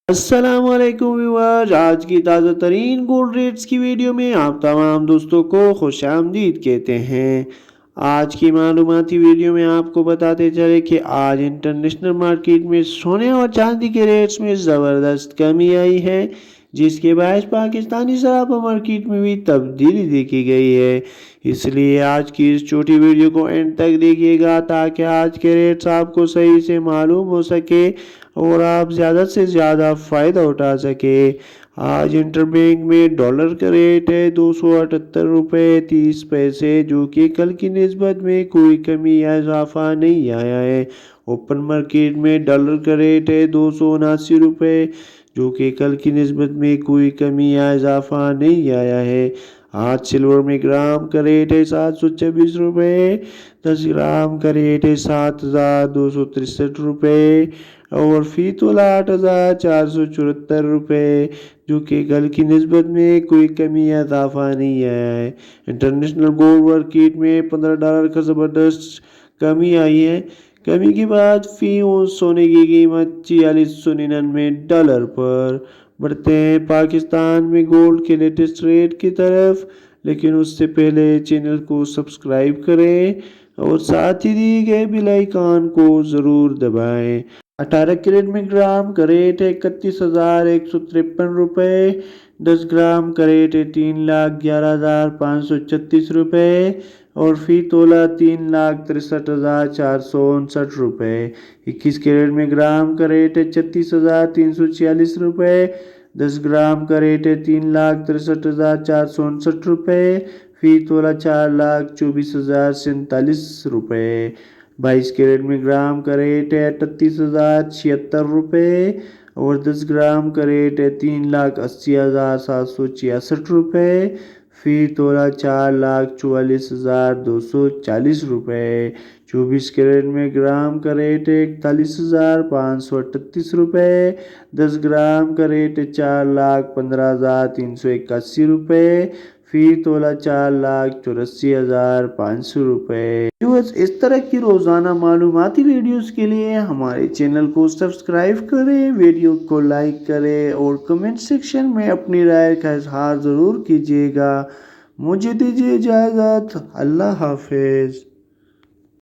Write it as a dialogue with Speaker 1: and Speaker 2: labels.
Speaker 1: السلام علیکم ویورز، آج کی تازہ ترین گولڈ ریٹس کی ویڈیو میں آپ تمام دوستوں کو خوش آمدید کہتے ہیں۔ آج کی معلوماتی ویڈیو میں آپ کو بتاتے چلے کہ آج انٹرنیشنل مارکیٹ میں سونے اور چاندی کے ریٹس میں زبردست کمی آئی ہے، جس کے باعث پاکستانی سراپا مارکیٹ میں بھی تبدیلی دیکھی گئی ہے۔ اس لیے آج کی اس چھوٹی ویڈیو کو اینڈ تک دیکھیے گا تاکہ آج کے ریٹس آپ کو صحیح سے معلوم ہو سکے اور آپ زیادہ سے زیادہ فائدہ اٹھا سکے۔ آج انٹر بینک میں ڈالر کا ریٹ ہے 278 روپے 30 پیسے، جو کہ کل کی نسبت میں کوئی کمی یا اضافہ نہیں آیا ہے۔ اوپن مارکیٹ میں ڈالر کا ریٹ ہے 279 روپے، جو کہ کل کی نسبت میں کوئی کمی یا اضافہ نہیں آیا ہے۔ آج سلور میں گرام کا ریٹ ہے 726 روپے، 10 گرام کا ریٹ ہے 7263 روپے اور فی تولہ 8474 روپے، جو کہ کل کی نسبت میں کوئی کمی یا اضافہ نہیں آیا ہے۔ انٹرنیشنل گولڈ مارکیٹ میں $15 کا زبردست کمی آئی ہے۔ کمی کے بعد فی اونس سونے کی قیمت $4699 پر۔ بڑھتے ہیں پاکستان میں گولڈ کے لیٹسٹ ریٹ کی طرف، لیکن اس سے پہلے چینل کو سبسکرائب کریں اور ساتھ ہی دیے گئے بیل آئیکن کو ضرور دبائیں۔ 18 کیرٹ میں گرام کا ریٹ ہے 31,153 روپے، 10 گرام کا ریٹ ہے 3,11,536 روپے اور فی تولہ 3,63,459 روپے۔ 21 کیرٹ میں گرام کا ریٹ ہے 36,346 روپے، 10 گرام کا ریٹ ہے 3,63,459 روپے، فی تولہ 4,24,047 روپے۔ 22 کیرٹ میں گرام کا ریٹ ہے 38,076 روپے اور 10 گرام کا ریٹ ہے 3,80,766 روپے، فی تولہ 4,44,240 روپے۔ 24 کیرٹ میں گرام کا ریٹ ہے 41,538 روپے، 10 گرام کا ریٹ ہے 4,15,381 روپے، فی تولہ 4,84,500 روپے۔ اس طرح کی روزانہ معلوماتی ویڈیوز کے لیے ہمارے چینل کو سبسکرائب کریں، ویڈیو کو لائک کریں اور کمنٹ سیکشن میں اپنی رائے کا اظہار ضرور کیجیے گا۔ مجھے دیجیے اجازت، اللہ حافظ۔